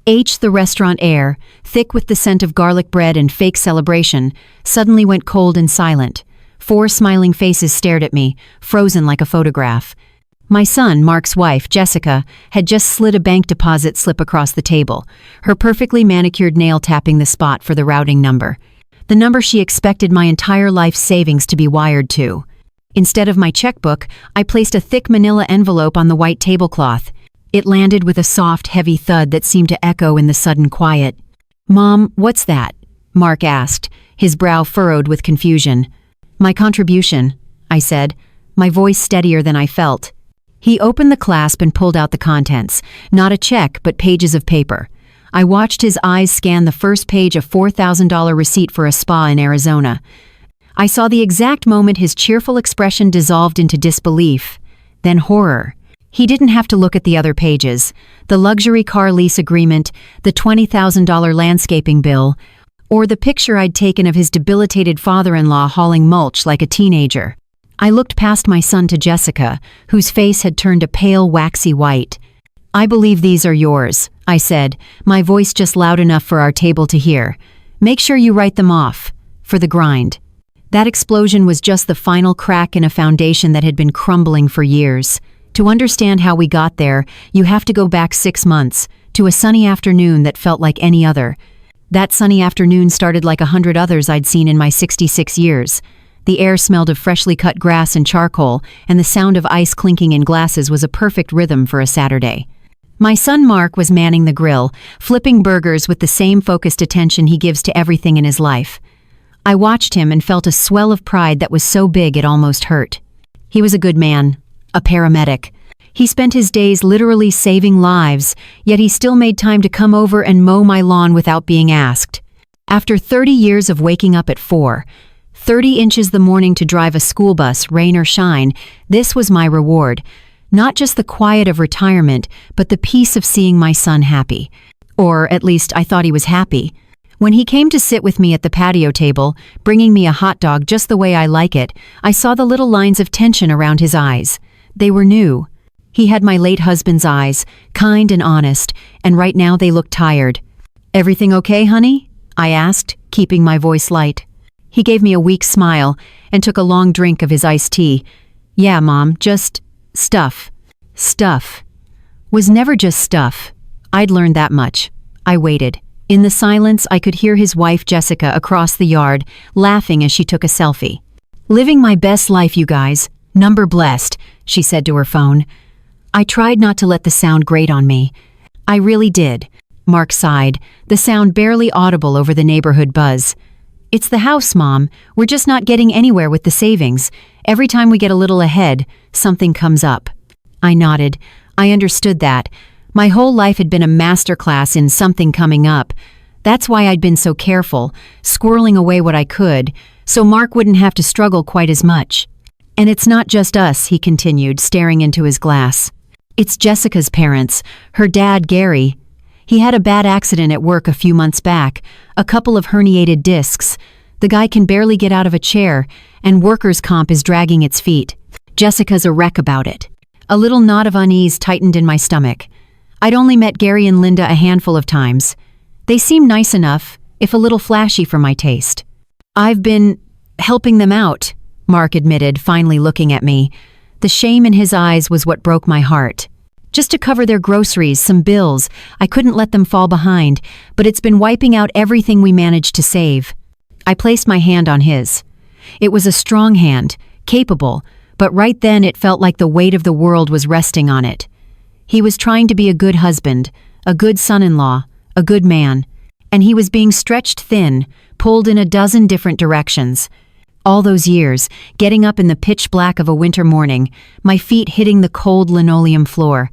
The restaurant air, thick with the scent of garlic bread and fake celebration, suddenly went cold and silent. 4 smiling faces stared at me, frozen like a photograph. My son, Mark's wife, Jessica, had just slid a bank deposit slip across the table, her perfectly manicured nail tapping the spot for the routing number. The number she expected my entire life's savings to be wired to. Instead of my checkbook, I placed a thick manila envelope on the white tablecloth. It landed with a soft, heavy thud that seemed to echo in the sudden quiet. "Mom, what's that?" Mark asked, his brow furrowed with confusion. "My contribution," I said, my voice steadier than I felt. He opened the clasp and pulled out the contents, not a check but pages of paper. I watched his eyes scan the first page of $4,000 receipt for a spa in Arizona. I saw the exact moment his cheerful expression dissolved into disbelief, then horror. He didn't have to look at the other pages, the luxury car lease agreement, the $20,000 landscaping bill, or the picture I'd taken of his debilitated father-in-law hauling mulch like a teenager. I looked past my son to Jessica, whose face had turned a pale, waxy white. "I believe these are yours," I said, my voice just loud enough for our table to hear. "Make sure you write them off, for the grind." That explosion was just the final crack in a foundation that had been crumbling for years. To understand how we got there, you have to go back 6 months, to a sunny afternoon that felt like any other. That sunny afternoon started like 100 others I'd seen in my 66 years. The air smelled of freshly cut grass and charcoal, and the sound of ice clinking in glasses was a perfect rhythm for a Saturday. My son Mark was manning the grill, flipping burgers with the same focused attention he gives to everything in his life. I watched him and felt a swell of pride that was so big it almost hurt. He was a good man, a paramedic. He spent his days literally saving lives, yet he still made time to come over and mow my lawn without being asked. After 30 years of waking up at 4, 30 inches the morning to drive a school bus, rain or shine, this was my reward. Not just the quiet of retirement, but the peace of seeing my son happy. Or at least I thought he was happy. When he came to sit with me at the patio table, bringing me a hot dog just the way I like it, I saw the little lines of tension around his eyes. They were new. He had my late husband's eyes, kind and honest, and right now they looked tired. "Everything okay, honey?" I asked, keeping my voice light. He gave me a weak smile and took a long drink of his iced tea. "Yeah, Mom, just stuff." Stuff was never just stuff. I'd learned that much. I waited. In the silence, I could hear his wife, Jessica, across the yard, laughing as she took a selfie. "Living my best life, you guys. Number blessed," she said to her phone. I tried not to let the sound grate on me. I really did. Mark sighed, the sound barely audible over the neighborhood buzz. "It's the house, Mom. We're just not getting anywhere with the savings. Every time we get a little ahead, something comes up." I nodded. I understood that. My whole life had been a masterclass in something coming up. That's why I'd been so careful, squirreling away what I could, so Mark wouldn't have to struggle quite as much. "And it's not just us," he continued, staring into his glass. "It's Jessica's parents, her dad, Gary. He had a bad accident at work a few months back, a couple of herniated discs. The guy can barely get out of a chair, and workers' comp is dragging its feet. Jessica's a wreck about it." A little knot of unease tightened in my stomach. I'd only met Gary and Linda a handful of times. They seemed nice enough, if a little flashy for my taste. "I've been helping them out," Mark admitted, finally looking at me. The shame in his eyes was what broke my heart. "Just to cover their groceries, some bills. I couldn't let them fall behind, but it's been wiping out everything we managed to save." I placed my hand on his. It was a strong hand, capable, but right then it felt like the weight of the world was resting on it. He was trying to be a good husband, a good son-in-law, a good man, and he was being stretched thin, pulled in a dozen different directions. All those years, getting up in the pitch black of a winter morning, my feet hitting the cold linoleum floor.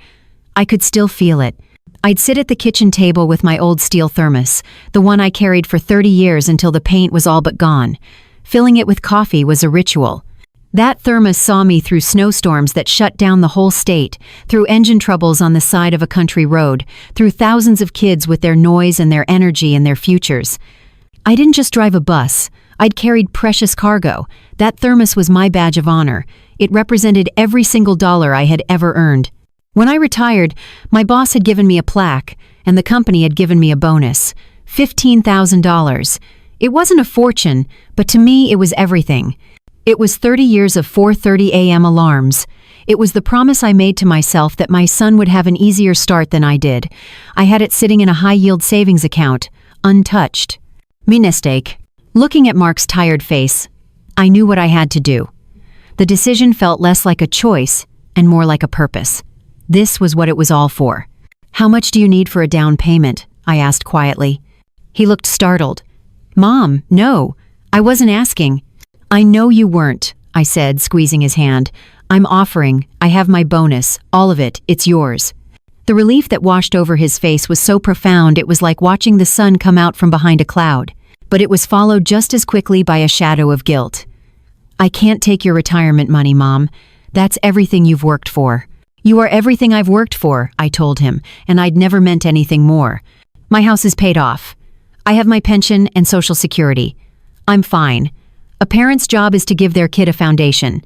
I could still feel it. I'd sit at the kitchen table with my old steel thermos, the one I carried for 30 years until the paint was all but gone. Filling it with coffee was a ritual. That thermos saw me through snowstorms that shut down the whole state, through engine troubles on the side of a country road, through thousands of kids with their noise and their energy and their futures. I didn't just drive a bus. I'd carried precious cargo. That thermos was my badge of honor. It represented every single dollar I had ever earned. When I retired, my boss had given me a plaque. and the company had given me a bonus, $15,000. It wasn't a fortune, but to me it was everything. It was 30 years of 4:30 a.m. alarms. It was the promise I made to myself that my son would have an easier start than I did. I had it sitting in a high-yield savings account, untouched. Mi mistake. Looking at Mark's tired face, I knew what I had to do. The decision felt less like a choice and more like a purpose. This was what it was all for. "How much do you need for a down payment?" I asked quietly. He looked startled. "Mom, no, I wasn't asking." "I know you weren't," I said, squeezing his hand. "I'm offering. I have my bonus. All of it. It's yours." The relief that washed over his face was so profound it was like watching the sun come out from behind a cloud. But it was followed just as quickly by a shadow of guilt. "I can't take your retirement money, Mom. That's everything you've worked for." "You are everything I've worked for," I told him, and I'd never meant anything more. "My house is paid off. I have my pension and Social Security. I'm fine. A parent's job is to give their kid a foundation.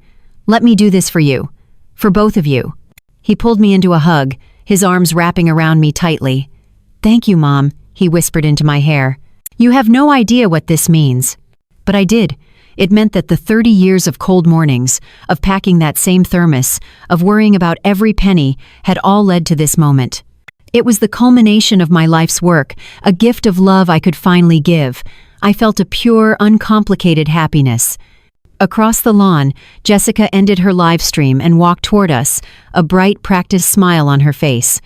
Let me do this for you. For both of you." He pulled me into a hug, his arms wrapping around me tightly. "Thank you, Mom," he whispered into my hair. "You have no idea what this means." But I did. It meant that the 30 years of cold mornings, of packing that same thermos, of worrying about every penny, had all led to this moment. It was the culmination of my life's work, a gift of love I could finally give. I felt a pure, uncomplicated happiness. Across the lawn, Jessica ended her live stream and walked toward us, a bright, practiced smile on her face.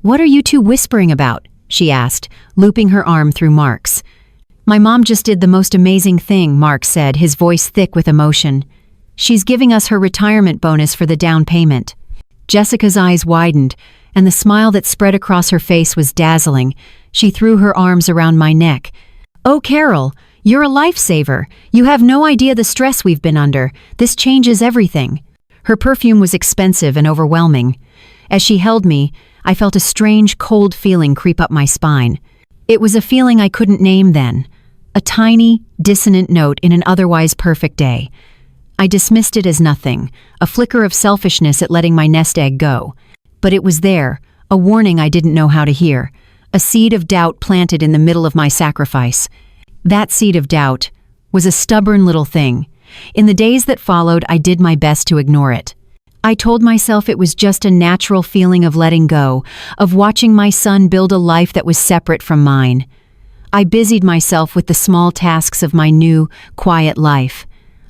"What are you two whispering about?" she asked, looping her arm through Mark's. "My mom just did the most amazing thing," Mark said, his voice thick with emotion. "She's giving us her retirement bonus for the down payment." Jessica's eyes widened, and the smile that spread across her face was dazzling. She threw her arms around my neck. "Oh, Carol, you're a lifesaver. You have no idea the stress we've been under. This changes everything." Her perfume was expensive and overwhelming. As she held me, I felt a strange, cold feeling creep up my spine. It was a feeling I couldn't name then. A tiny, dissonant note in an otherwise perfect day. I dismissed it as nothing, a flicker of selfishness at letting my nest egg go. But it was there, a warning I didn't know how to hear, a seed of doubt planted in the middle of my sacrifice. That seed of doubt was a stubborn little thing. In the days that followed, I did my best to ignore it. I told myself it was just a natural feeling of letting go, of watching my son build a life that was separate from mine. I busied myself with the small tasks of my new, quiet life.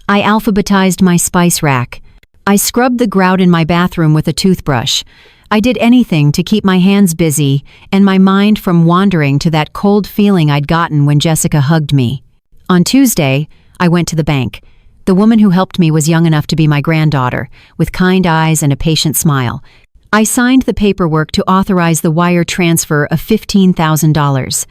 I alphabetized my spice rack. I scrubbed the grout in my bathroom with a toothbrush. I did anything to keep my hands busy and my mind from wandering to that cold feeling I'd gotten when Jessica hugged me. On Tuesday, I went to the bank. The woman who helped me was young enough to be my granddaughter, with kind eyes and a patient smile. I signed the paperwork to authorize the wire transfer of $15,000.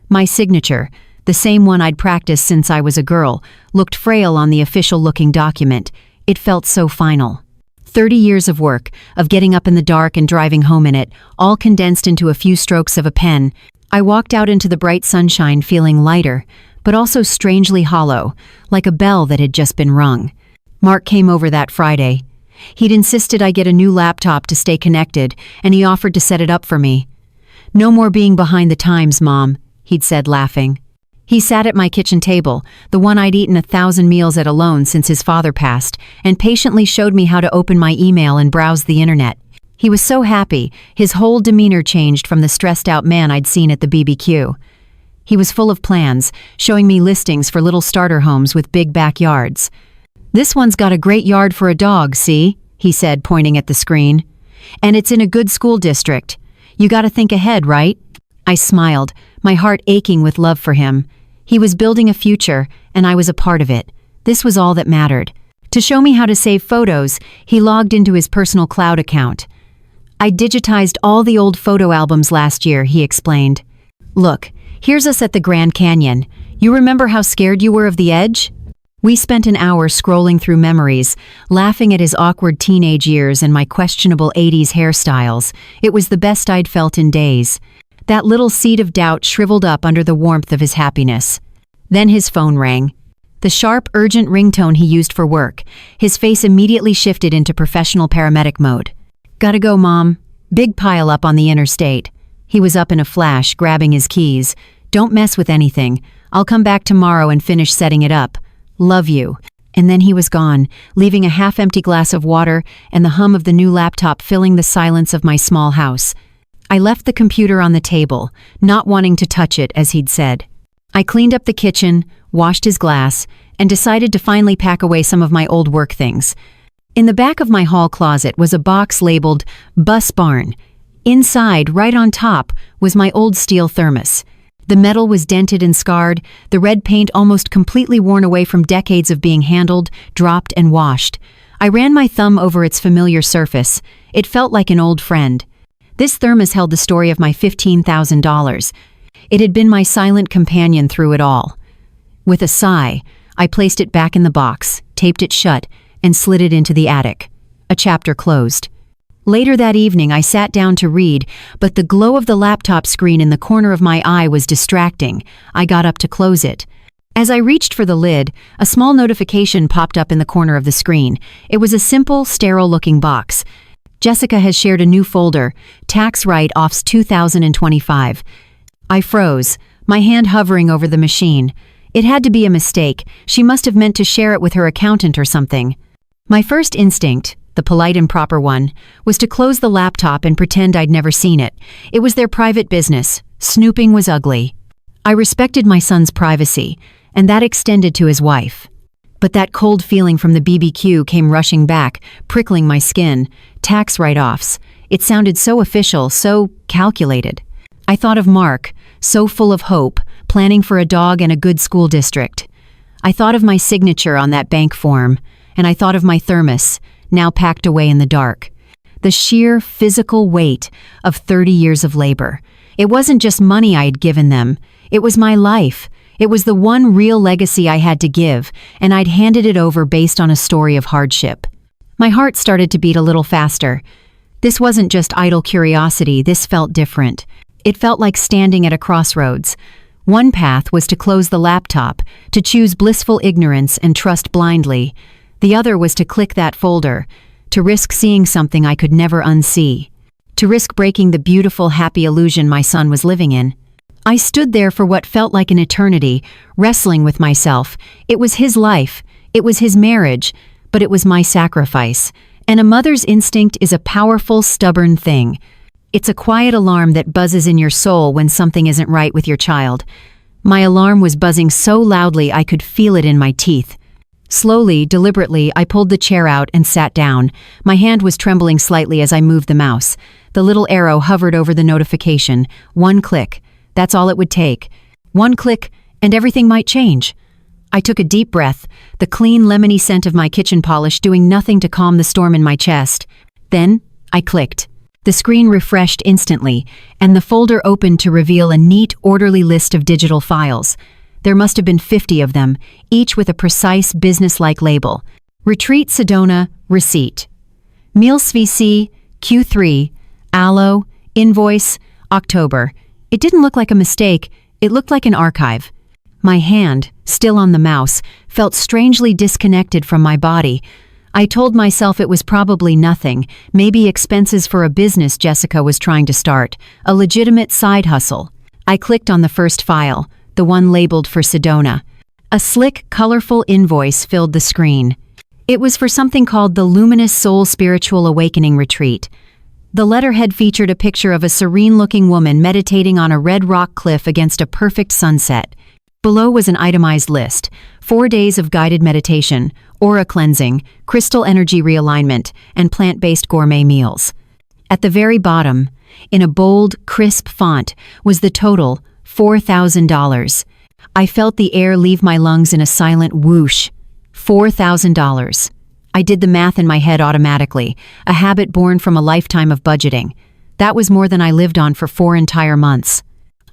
My signature, the same one I'd practiced since I was a girl, looked frail on the official-looking document. It felt so final. 30 years of work, of getting up in the dark and driving home in it, all condensed into a few strokes of a pen. I walked out into the bright sunshine feeling lighter, but also strangely hollow, like a bell that had just been rung. Mark came over that Friday. He'd insisted I get a new laptop to stay connected, and he offered to set it up for me. "No more being behind the times, Mom," he'd said, laughing. He sat at my kitchen table, the one I'd eaten 1,000 meals at alone since his father passed, and patiently showed me how to open my email and browse the internet. He was so happy, his whole demeanor changed from the stressed-out man I'd seen at the BBQ. He was full of plans, showing me listings for little starter homes with big backyards. "This one's got a great yard for a dog, see?" he said, pointing at the screen. "And it's in a good school district. You gotta think ahead, right?" I smiled, my heart aching with love for him. He was building a future, and I was a part of it. This was all that mattered. To show me how to save photos, he logged into his personal cloud account. "I digitized all the old photo albums last year," he explained. "Look, here's us at the Grand Canyon. You remember how scared you were of the edge?" We spent an hour scrolling through memories, laughing at his awkward teenage years and my questionable 80s hairstyles. It was the best I'd felt in days. That little seed of doubt shriveled up under the warmth of his happiness. Then his phone rang. The sharp, urgent ringtone he used for work. His face immediately shifted into professional paramedic mode. "Gotta go, Mom. Big pile up on the interstate." He was up in a flash, grabbing his keys. "Don't mess with anything. I'll come back tomorrow and finish setting it up. Love you." And then he was gone, leaving a half-empty glass of water and the hum of the new laptop filling the silence of my small house. I left the computer on the table, not wanting to touch it, as he'd said. I cleaned up the kitchen, washed his glass, and decided to finally pack away some of my old work things. In the back of my hall closet was a box labeled Bus Barn. Inside, right on top, was my old steel thermos. The metal was dented and scarred, the red paint almost completely worn away from decades of being handled, dropped, and washed. I ran my thumb over its familiar surface. It felt like an old friend. This thermos held the story of my $15,000. It had been my silent companion through it all. With a sigh, I placed it back in the box, taped it shut, and slid it into the attic. A chapter closed. Later that evening, I sat down to read, but the glow of the laptop screen in the corner of my eye was distracting. I got up to close it. As I reached for the lid, a small notification popped up in the corner of the screen. It was a simple, sterile-looking box. "Jessica has shared a new folder, Tax Write-Offs 2025. I froze, my hand hovering over the machine. It had to be a mistake. She must have meant to share it with her accountant or something. My first instinct, the polite and proper one, was to close the laptop and pretend I'd never seen it. It was their private business. Snooping was ugly. I respected my son's privacy, and that extended to his wife. But that cold feeling from the BBQ came rushing back, prickling my skin. Tax write-offs. It sounded so official, so calculated. I thought of Mark, so full of hope, planning for a dog and a good school district. I thought of my signature on that bank form, and I thought of my thermos, now packed away in the dark. The sheer physical weight of 30 years of labor. It wasn't just money I had given them. It was my life. It was the one real legacy I had to give, and I'd handed it over based on a story of hardship. My heart started to beat a little faster. This wasn't just idle curiosity, this felt different. It felt like standing at a crossroads. One path was to close the laptop, to choose blissful ignorance and trust blindly. The other was to click that folder, to risk seeing something I could never unsee, to risk breaking the beautiful, happy illusion my son was living in. I stood there for what felt like an eternity, wrestling with myself. It was his life, it was his marriage, but it was my sacrifice. And a mother's instinct is a powerful, stubborn thing. It's a quiet alarm that buzzes in your soul when something isn't right with your child. My alarm was buzzing so loudly I could feel it in my teeth. Slowly, deliberately, I pulled the chair out and sat down. My hand was trembling slightly as I moved the mouse. The little arrow hovered over the notification. One click. That's all it would take. One click, and everything might change. I took a deep breath, the clean, lemony scent of my kitchen polish doing nothing to calm the storm in my chest. Then, I clicked. The screen refreshed instantly, and the folder opened to reveal a neat, orderly list of digital files. There must have been 50 of them, each with a precise business-like label. Retreat Sedona, receipt. Meals VC, Q3, Aloe, invoice, October. It didn't look like a mistake, it looked like an archive. My hand, still on the mouse, felt strangely disconnected from my body. I told myself it was probably nothing, maybe expenses for a business Jessica was trying to start, a legitimate side hustle. I clicked on the first file, the one labeled for Sedona. A slick, colorful invoice filled the screen. It was for something called the Luminous Soul Spiritual Awakening Retreat. The letterhead featured a picture of a serene-looking woman meditating on a red rock cliff against a perfect sunset. Below was an itemized list: 4 days of guided meditation, aura cleansing, crystal energy realignment, and plant-based gourmet meals. At the very bottom, in a bold, crisp font, was the total, $4,000. I felt the air leave my lungs in a silent whoosh. $4,000. I did the math in my head automatically, a habit born from a lifetime of budgeting. That was more than I lived on for 4 entire months.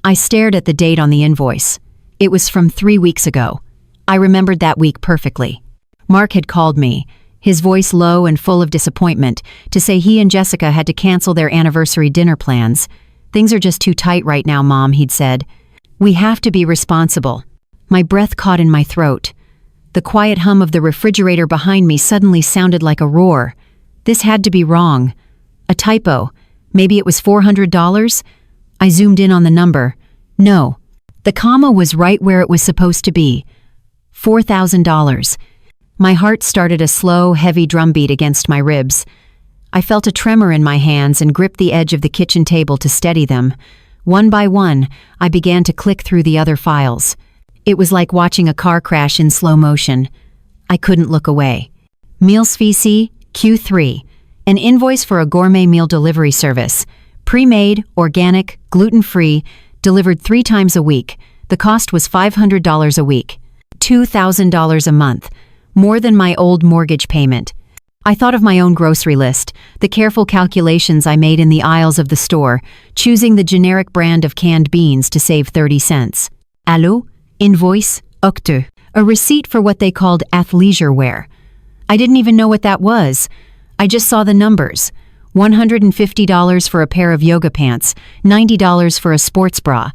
I stared at the date on the invoice. It was from 3 weeks ago. I remembered that week perfectly. Mark had called me, his voice low and full of disappointment, to say he and Jessica had to cancel their anniversary dinner plans. "Things are just too tight right now, Mom," he'd said. "We have to be responsible." My breath caught in my throat. The quiet hum of the refrigerator behind me suddenly sounded like a roar. This had to be wrong. A typo. Maybe it was $400? I zoomed in on the number. No. The comma was right where it was supposed to be. $4,000. My heart started a slow, heavy drumbeat against my ribs. I felt a tremor in my hands and gripped the edge of the kitchen table to steady them. One by one, I began to click through the other files. It was like watching a car crash in slow motion. I couldn't look away. Meals Fee Q3. An invoice for a gourmet meal delivery service. Pre-made, organic, gluten-free, delivered 3 times a week. The cost was $500 a week. $2,000 a month. More than my old mortgage payment. I thought of my own grocery list, the careful calculations I made in the aisles of the store, choosing the generic brand of canned beans to save 30 cents. Allô? Invoice? Octu. A receipt for what they called athleisure wear. I didn't even know what that was. I just saw the numbers. $150 for a pair of yoga pants, $90 for a sports bra.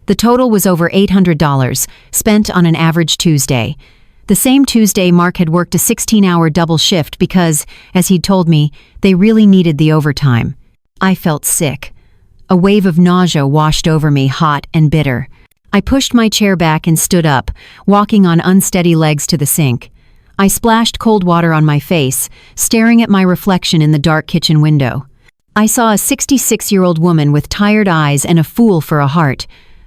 The total was over $800, spent on an average Tuesday. The same Tuesday, Mark had worked a 16-hour double shift because, as he'd told me, they really needed the overtime. I felt sick. A wave of nausea washed over me, hot and bitter. I pushed my chair back and stood up, walking on unsteady legs to the sink. I splashed cold water on my face, staring at my reflection in the dark kitchen window. I saw a 66-year-old woman with tired eyes and a fool for a heart.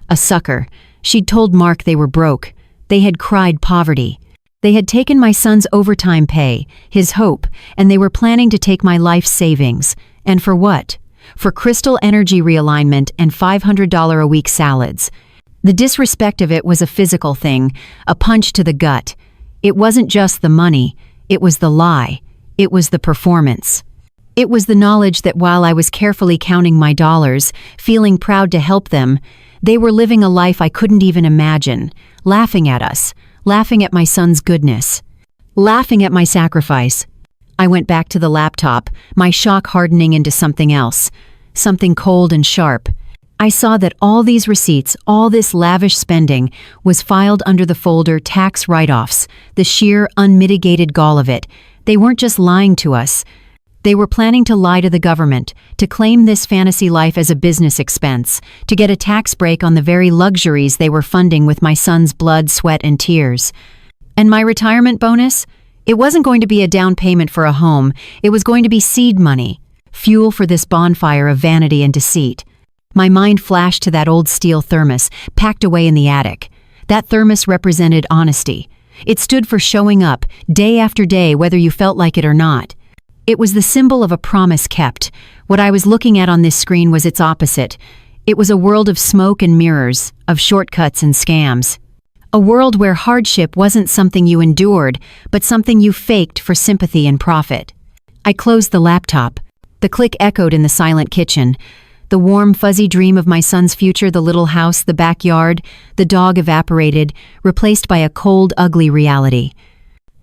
A sucker. She'd told Mark they were broke. They had cried poverty. They had taken my son's overtime pay, his hope, and they were planning to take my life savings. And for what? For crystal energy realignment and $500 a week salads. The disrespect of it was a physical thing, a punch to the gut. It wasn't just the money, it was the lie. It was the performance. It was the knowledge that while I was carefully counting my dollars, feeling proud to help them, they were living a life I couldn't even imagine, laughing at us, laughing at my son's goodness, laughing at my sacrifice. I went back to the laptop, my shock hardening into something else, something cold and sharp. I saw that all these receipts, all this lavish spending, was filed under the folder tax write-offs, the sheer, unmitigated gall of it. They weren't just lying to us. They were planning to lie to the government, to claim this fantasy life as a business expense, to get a tax break on the very luxuries they were funding with my son's blood, sweat, and tears. And my retirement bonus? It wasn't going to be a down payment for a home. It was going to be seed money, fuel for this bonfire of vanity and deceit. My mind flashed to that old steel thermos, packed away in the attic. That thermos represented honesty. It stood for showing up, day after day, whether you felt like it or not. It was the symbol of a promise kept. What I was looking at on this screen was its opposite. It was a world of smoke and mirrors, of shortcuts and scams. A world where hardship wasn't something you endured, but something you faked for sympathy and profit. I closed the laptop. The click echoed in the silent kitchen. The warm, fuzzy dream of my son's future, the little house, the backyard, the dog evaporated, replaced by a cold, ugly reality.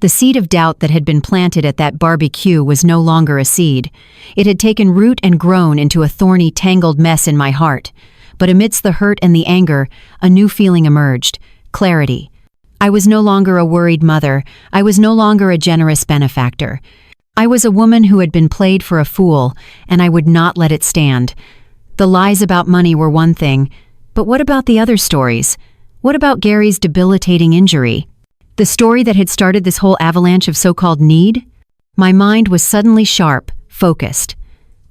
The seed of doubt that had been planted at that barbecue was no longer a seed. It had taken root and grown into a thorny, tangled mess in my heart. But amidst the hurt and the anger, a new feeling emerged: clarity. I was no longer a worried mother. I was no longer a generous benefactor. I was a woman who had been played for a fool, and I would not let it stand. The lies about money were one thing, but what about the other stories? What about Gary's debilitating injury? The story that had started this whole avalanche of so-called need? My mind was suddenly sharp, focused.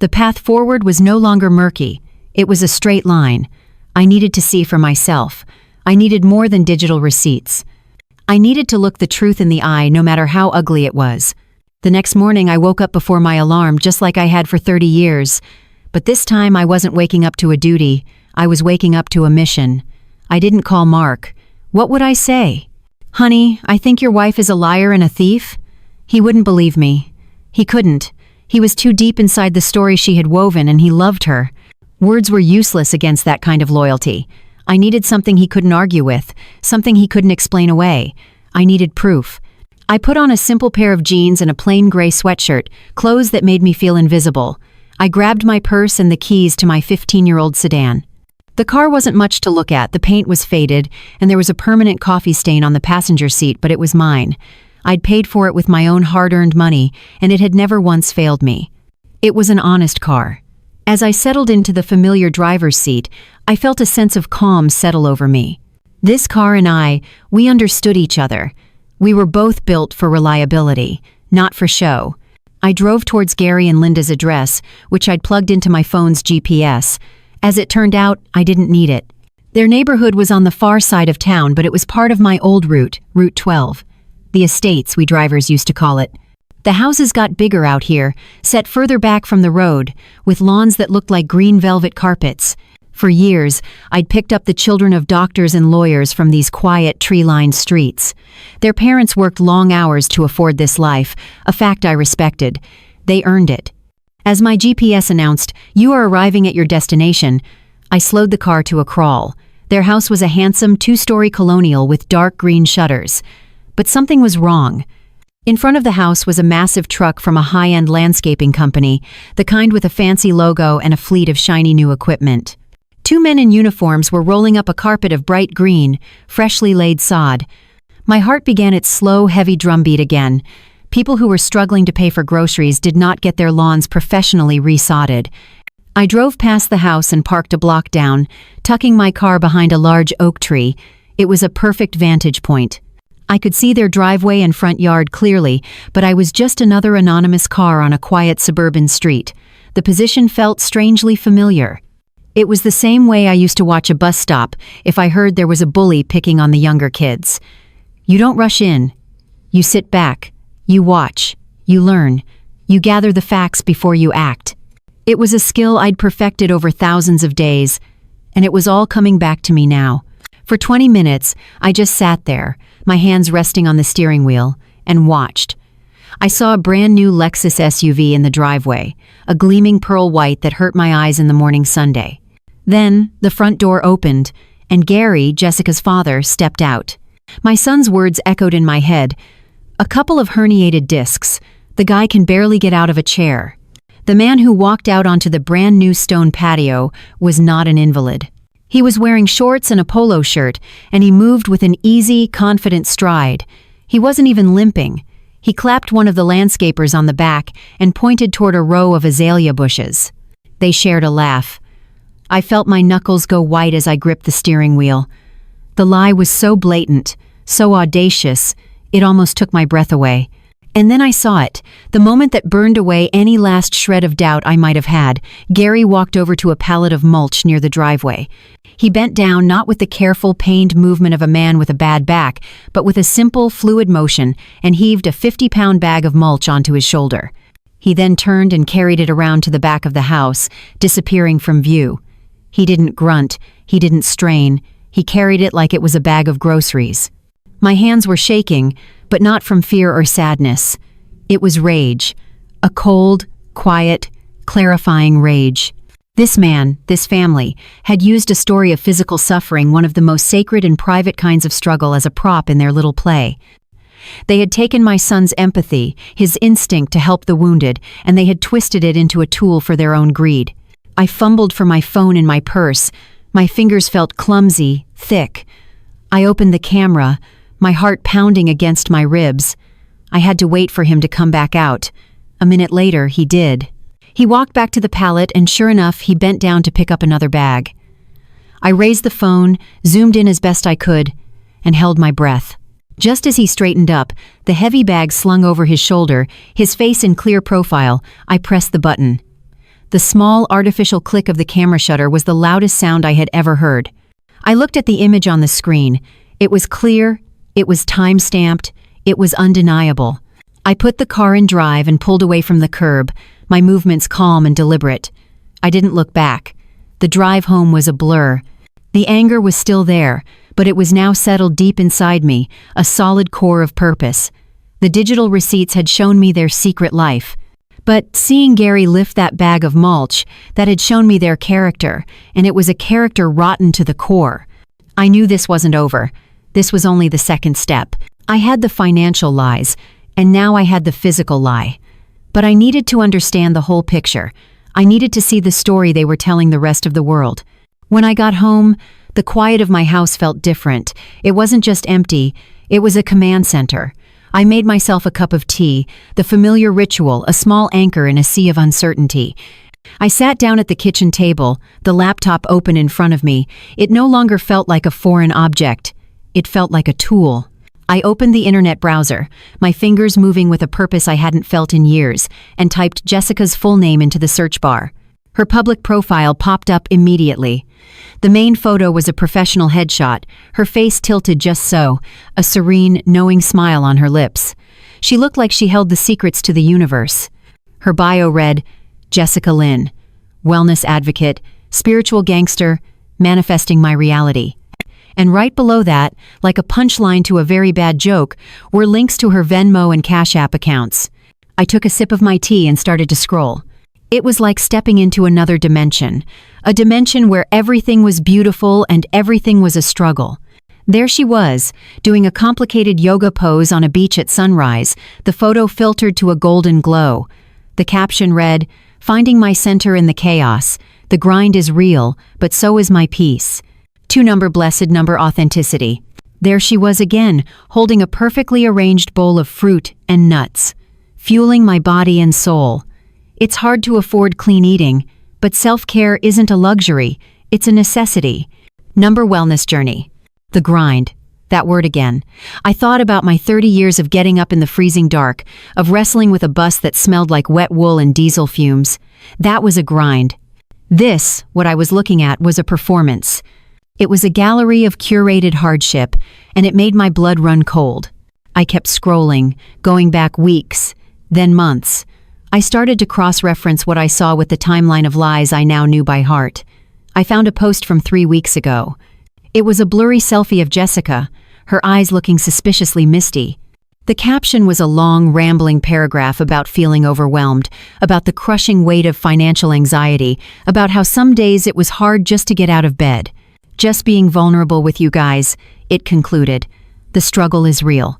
The path forward was no longer murky. It was a straight line. I needed to see for myself. I needed more than digital receipts. I needed to look the truth in the eye, no matter how ugly it was. The next morning, I woke up before my alarm, just like I had for 30 years. But this time I wasn't waking up to a duty, I was waking up to a mission. I didn't call Mark. What would I say? "Honey, I think your wife is a liar and a thief?" He wouldn't believe me. He couldn't. He was too deep inside the story she had woven, and he loved her. Words were useless against that kind of loyalty. I needed something he couldn't argue with, something he couldn't explain away. I needed proof. I put on a simple pair of jeans and a plain gray sweatshirt, clothes that made me feel invisible. I grabbed my purse and the keys to my 15-year-old sedan. The car wasn't much to look at. The paint was faded, and there was a permanent coffee stain on the passenger seat, but it was mine. I'd paid for it with my own hard-earned money, and it had never once failed me. It was an honest car. As I settled into the familiar driver's seat, I felt a sense of calm settle over me. This car and we understood each other. We were both built for reliability, not for show. I drove towards Gary and Linda's address, which I'd plugged into my phone's GPS. As it turned out, I didn't need it. Their neighborhood was on the far side of town, but it was part of my old route, Route 12. The estates, we drivers used to call it. The houses got bigger out here, set further back from the road, with lawns that looked like green velvet carpets. For years, I'd picked up the children of doctors and lawyers from these quiet, tree-lined streets. Their parents worked long hours to afford this life, a fact I respected. They earned it. As my GPS announced, "You are arriving at your destination," I slowed the car to a crawl. Their house was a handsome two-story colonial with dark green shutters. But something was wrong. In front of the house was a massive truck from a high-end landscaping company, the kind with a fancy logo and a fleet of shiny new equipment. Two men in uniforms were rolling up a carpet of bright green, freshly laid sod. My heart began its slow, heavy drumbeat again. People who were struggling to pay for groceries did not get their lawns professionally resodded. I drove past the house and parked a block down, tucking my car behind a large oak tree. It was a perfect vantage point. I could see their driveway and front yard clearly, but I was just another anonymous car on a quiet suburban street. The position felt strangely familiar. It was the same way I used to watch a bus stop if I heard there was a bully picking on the younger kids. You don't rush in. You sit back. You watch. You learn. You gather the facts before you act. It was a skill I'd perfected over thousands of days, and it was all coming back to me now. For 20 minutes, I just sat there, my hands resting on the steering wheel, and watched. I saw a brand new Lexus SUV in the driveway, a gleaming pearl white that hurt my eyes in the morning sunday. Then, the front door opened, and Gary, Jessica's father, stepped out. My son's words echoed in my head. "A couple of herniated discs. The guy can barely get out of a chair." The man who walked out onto the brand new stone patio was not an invalid. He was wearing shorts and a polo shirt, and he moved with an easy, confident stride. He wasn't even limping. He clapped one of the landscapers on the back and pointed toward a row of azalea bushes. They shared a laugh. I felt my knuckles go white as I gripped the steering wheel. The lie was so blatant, so audacious, it almost took my breath away. And then I saw it, the moment that burned away any last shred of doubt I might have had. Gary walked over to a pallet of mulch near the driveway. He bent down not with the careful, pained movement of a man with a bad back, but with a simple, fluid motion, and heaved a 50-pound bag of mulch onto his shoulder. He then turned and carried it around to the back of the house, disappearing from view. He didn't grunt, he didn't strain, he carried it like it was a bag of groceries. My hands were shaking, but not from fear or sadness. It was rage. A cold, quiet, clarifying rage. This man, this family, had used a story of physical suffering, one of the most sacred and private kinds of struggle, as a prop in their little play. They had taken my son's empathy, his instinct to help the wounded, and they had twisted it into a tool for their own greed. I fumbled for my phone in my purse. My fingers felt clumsy, thick. I opened the camera, my heart pounding against my ribs. I had to wait for him to come back out. A minute later, he did. He walked back to the pallet, and sure enough, he bent down to pick up another bag. I raised the phone, zoomed in as best I could, and held my breath. Just as he straightened up, the heavy bag slung over his shoulder, his face in clear profile, I pressed the button. The small, artificial click of the camera shutter was the loudest sound I had ever heard. I looked at the image on the screen. It was clear, it was time-stamped, it was undeniable. I put the car in drive and pulled away from the curb, my movements calm and deliberate. I didn't look back. The drive home was a blur. The anger was still there, but it was now settled deep inside me, a solid core of purpose. The digital receipts had shown me their secret life. But seeing Gary lift that bag of mulch, that had shown me their character, and it was a character rotten to the core. I knew this wasn't over. This was only the second step. I had the financial lies, and now I had the physical lie. But I needed to understand the whole picture. I needed to see the story they were telling the rest of the world. When I got home, the quiet of my house felt different. It wasn't just empty, it was a command center. I made myself a cup of tea, the familiar ritual, a small anchor in a sea of uncertainty. I sat down at the kitchen table, the laptop open in front of me. It no longer felt like a foreign object. It felt like a tool. I opened the internet browser, my fingers moving with a purpose I hadn't felt in years, and typed Jessica's full name into the search bar. Her public profile popped up immediately. The main photo was a professional headshot, her face tilted just so, a serene, knowing smile on her lips. She looked like she held the secrets to the universe. Her bio read, Jessica Lynn, wellness advocate, spiritual gangster, manifesting my reality. And right below that, like a punchline to a very bad joke, were links to her Venmo and Cash App accounts. I took a sip of my tea and started to scroll. It was like stepping into another dimension, a dimension where everything was beautiful and everything was a struggle. There she was, doing a complicated yoga pose on a beach at sunrise, the photo filtered to a golden glow. The caption read, "Finding my center in the chaos. The grind is real, but so is my peace. 2 blessed number authenticity." There she was again, holding a perfectly arranged bowl of fruit and nuts, fueling my body and soul. It's hard to afford clean eating, but self-care isn't a luxury, it's a necessity. Number wellness journey. The grind. That word again. I thought about my 30 years of getting up in the freezing dark, of wrestling with a bus that smelled like wet wool and diesel fumes. That was a grind. This, what I was looking at, was a performance. It was a gallery of curated hardship, and it made my blood run cold. I kept scrolling, going back weeks, then months. I started to cross-reference what I saw with the timeline of lies I now knew by heart. I found a post from 3 weeks ago. It was a blurry selfie of Jessica, her eyes looking suspiciously misty. The caption was a long, rambling paragraph about feeling overwhelmed, about the crushing weight of financial anxiety, about how some days it was hard just to get out of bed. Just being vulnerable with you guys, it concluded. The struggle is real.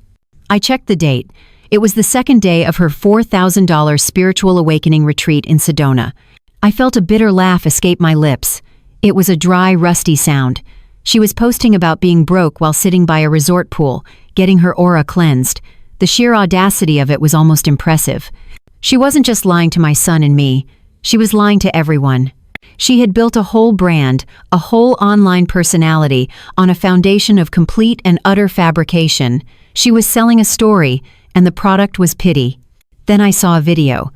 I checked the date. It was the second day of her $4,000 spiritual awakening retreat in Sedona. I felt a bitter laugh escape my lips. It was a dry, rusty sound. She was posting about being broke while sitting by a resort pool, getting her aura cleansed. The sheer audacity of it was almost impressive. She wasn't just lying to my son and me. She was lying to everyone. She had built a whole brand, a whole online personality, on a foundation of complete and utter fabrication. She was selling a story, and the product was pity. Then I saw a video.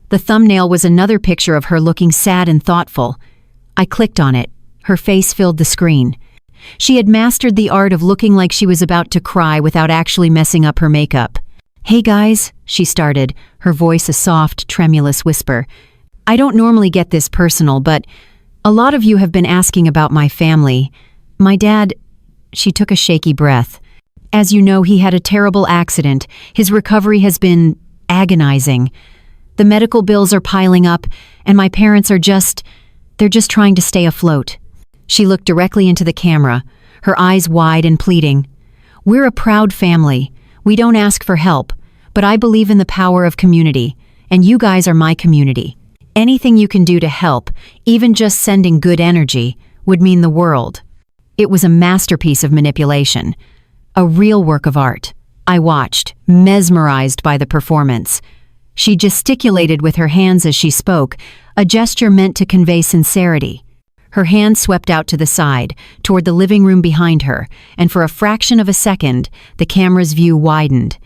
The thumbnail was another picture of her looking sad and thoughtful. I clicked on it. Her face filled the screen. She had mastered the art of looking like she was about to cry without actually messing up her makeup. "Hey guys," she started, her voice a soft, tremulous whisper. "I don't normally get this personal, but a lot of you have been asking about my family. My dad..." She took a shaky breath. "As you know, he had a terrible accident. His recovery has been agonizing. The medical bills are piling up, and my parents are they're just trying to stay afloat." She looked directly into the camera, her eyes wide and pleading. "We're a proud family. We don't ask for help, but I believe in the power of community, and you guys are my community. Anything you can do to help, even just sending good energy, would mean the world." It was a masterpiece of manipulation, a real work of art. I watched, mesmerized by the performance. She gesticulated with her hands as she spoke, a gesture meant to convey sincerity. Her hand swept out to the side, toward the living room behind her, and for a fraction of a second, the camera's view widened.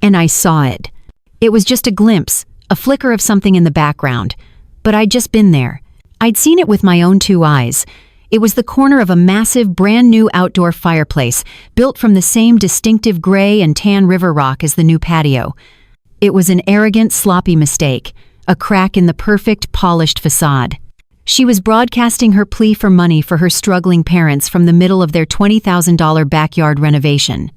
And I saw it. It was just a glimpse, a flicker of something in the background. But I'd just been there. I'd seen it with my own 2 eyes. It was the corner of a massive, brand-new outdoor fireplace, built from the same distinctive gray and tan river rock as the new patio. It was an arrogant, sloppy mistake, a crack in the perfect, polished facade. She was broadcasting her plea for money for her struggling parents from the middle of their $20,000 backyard renovation.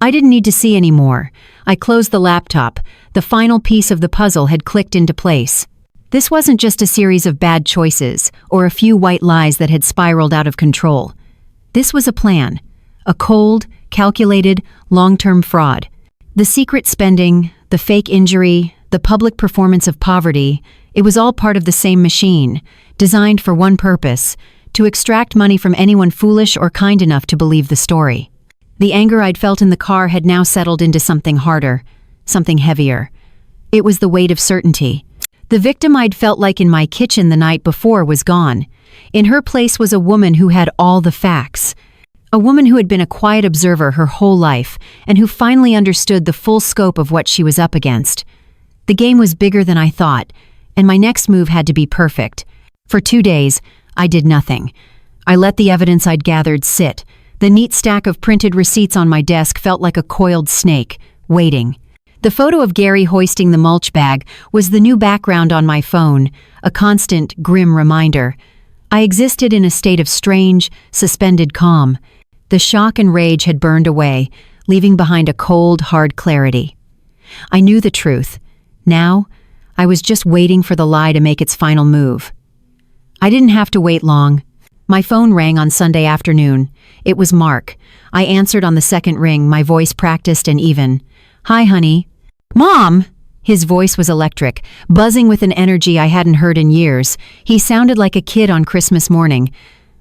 I didn't need to see any more. I closed the laptop. The final piece of the puzzle had clicked into place. This wasn't just a series of bad choices or a few white lies that had spiraled out of control. This was a plan, a cold, calculated, long-term fraud. The secret spending, the fake injury, the public performance of poverty, it was all part of the same machine, designed for one purpose, to extract money from anyone foolish or kind enough to believe the story. The anger I'd felt in the car had now settled into something harder, something heavier. It was the weight of certainty. The victim I'd felt like in my kitchen the night before was gone. In her place was a woman who had all the facts. A woman who had been a quiet observer her whole life and who finally understood the full scope of what she was up against. The game was bigger than I thought, and my next move had to be perfect. For 2 days, I did nothing. I let the evidence I'd gathered sit. The neat stack of printed receipts on my desk felt like a coiled snake, waiting. The photo of Gary hoisting the mulch bag was the new background on my phone, a constant, grim reminder. I existed in a state of strange, suspended calm. The shock and rage had burned away, leaving behind a cold, hard clarity. I knew the truth. Now, I was just waiting for the lie to make its final move. I didn't have to wait long. My phone rang on Sunday afternoon. It was Mark. I answered on the second ring, my voice practiced and even. "Hi, honey." "Mom!" His voice was electric, buzzing with an energy I hadn't heard in years. He sounded like a kid on Christmas morning.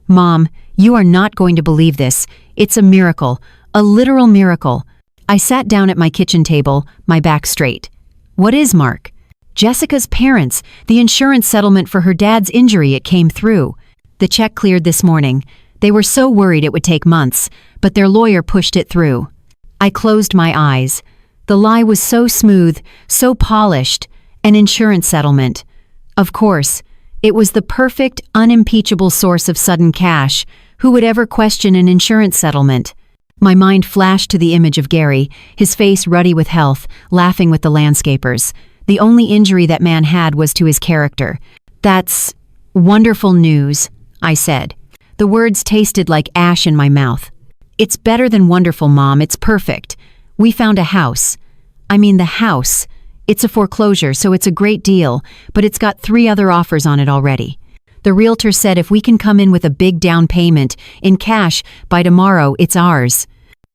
"Mom, you are not going to believe this. It's a miracle, a literal miracle." I sat down at my kitchen table, my back straight. "What is, Mark?" "Jessica's parents, the insurance settlement for her dad's injury, it came through. The check cleared this morning. They were so worried it would take months, but their lawyer pushed it through." I closed my eyes. The lie was so smooth, so polished. An insurance settlement. Of course, it was the perfect, unimpeachable source of sudden cash. Who would ever question an insurance settlement? My mind flashed to the image of Gary, his face ruddy with health, laughing with the landscapers. The only injury that man had was to his character. "That's wonderful news," I said. The words tasted like ash in my mouth. "It's better than wonderful, Mom. It's perfect. We found a house. I mean the house. It's a foreclosure, so it's a great deal, but it's got 3 other offers on it already. The realtor said if we can come in with a big down payment, in cash, by tomorrow, it's ours."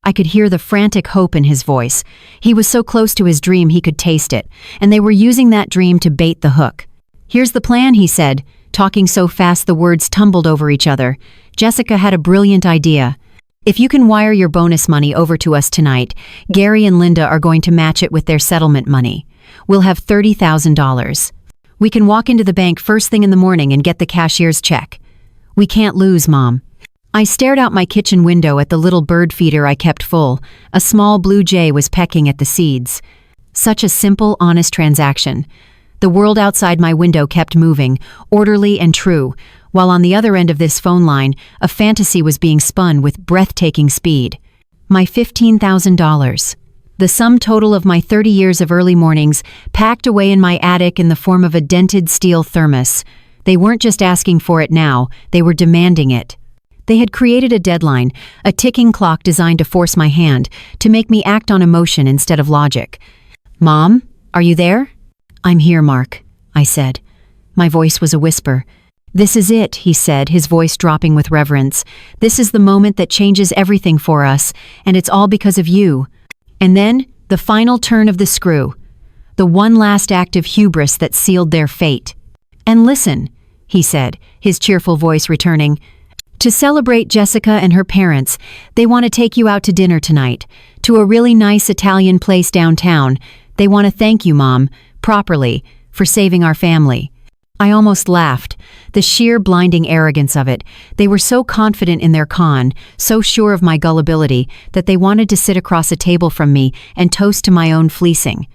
I could hear the frantic hope in his voice. He was so close to his dream he could taste it, and they were using that dream to bait the hook. "Here's the plan," he said, talking so fast the words tumbled over each other. "Jessica had a brilliant idea. If you can wire your bonus money over to us tonight, Gary and Linda are going to match it with their settlement money. We'll have $30,000. We can walk into the bank first thing in the morning and get the cashier's check. We can't lose, Mom." I stared out my kitchen window at the little bird feeder I kept full. A small blue jay was pecking at the seeds. Such a simple, honest transaction. The world outside my window kept moving, orderly and true, while on the other end of this phone line, a fantasy was being spun with breathtaking speed. My $15,000. The sum total of my 30 years of early mornings packed away in my attic in the form of a dented steel thermos. They weren't just asking for it now, they were demanding it. They had created a deadline, a ticking clock designed to force my hand, to make me act on emotion instead of logic. "Mom, are you there?" "I'm here, Mark," I said. My voice was a whisper. "This is it," he said, his voice dropping with reverence. "This is the moment that changes everything for us, and it's all because of you." And then, the final turn of the screw. The one last act of hubris that sealed their fate. "And listen," he said, his cheerful voice returning. "To celebrate Jessica and her parents, they want to take you out to dinner tonight, to a really nice Italian place downtown. They want to thank you, Mom, properly, for saving our family." I almost laughed. The sheer blinding arrogance of it. They were so confident in their con, so sure of my gullibility, that they wanted to sit across a table from me and toast to my own fleecing.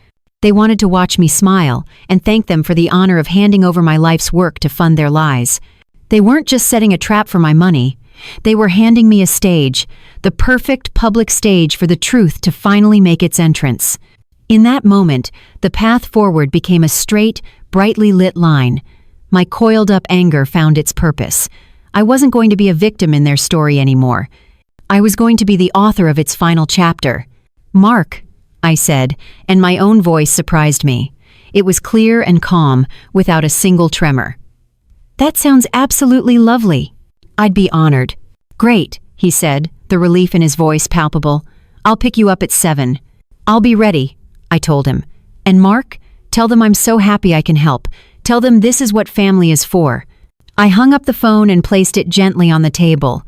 They wanted to watch me smile and thank them for the honor of handing over my life's work to fund their lies. They weren't just setting a trap for my money. They were handing me a stage, the perfect public stage for the truth to finally make its entrance. In that moment, the path forward became a straight, brightly lit line. My coiled-up anger found its purpose. I wasn't going to be a victim in their story anymore. I was going to be the author of its final chapter. "Mark," I said, and my own voice surprised me. It was clear and calm, without a single tremor. "That sounds absolutely lovely. I'd be honored." "Great," he said, the relief in his voice palpable. "I'll pick you up at 7. "I'll be ready," I told him. "And Mark, tell them I'm so happy I can help. Tell them this is what family is for." I hung up the phone and placed it gently on the table.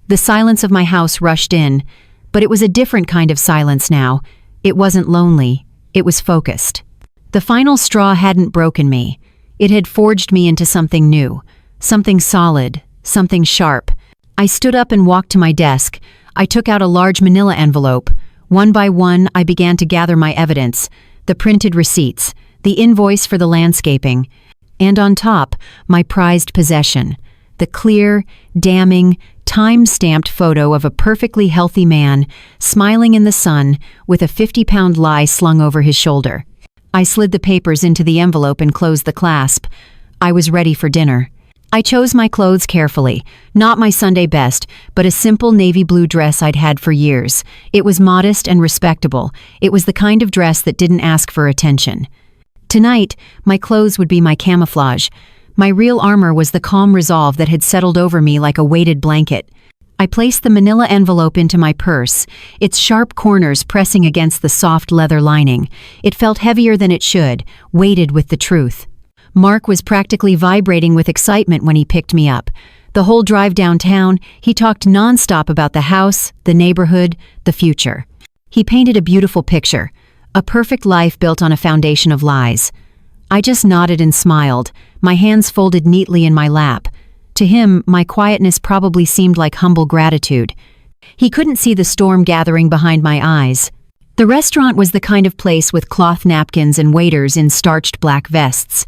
The silence of my house rushed in, but it was a different kind of silence now. It wasn't lonely, it was focused. The final straw hadn't broken me. It had forged me into something new, something solid, something sharp. I stood up and walked to my desk. I took out a large manila envelope. One by one, I began to gather my evidence, the printed receipts, the invoice for the landscaping, and on top, my prized possession, the clear, damning, time-stamped photo of a perfectly healthy man, smiling in the sun, with a 50-pound lie slung over his shoulder. I slid the papers into the envelope and closed the clasp. I was ready for dinner. I chose my clothes carefully, not my Sunday best, but a simple navy blue dress I'd had for years. It was modest and respectable. It was the kind of dress that didn't ask for attention. Tonight, my clothes would be my camouflage. My real armor was the calm resolve that had settled over me like a weighted blanket. I placed the manila envelope into my purse, its sharp corners pressing against the soft leather lining. It felt heavier than it should, weighted with the truth. Mark was practically vibrating with excitement when he picked me up. The whole drive downtown, he talked nonstop about the house, the neighborhood, the future. He painted a beautiful picture, a perfect life built on a foundation of lies. I just nodded and smiled, my hands folded neatly in my lap. To him, my quietness probably seemed like humble gratitude. He couldn't see the storm gathering behind my eyes. The restaurant was the kind of place with cloth napkins and waiters in starched black vests.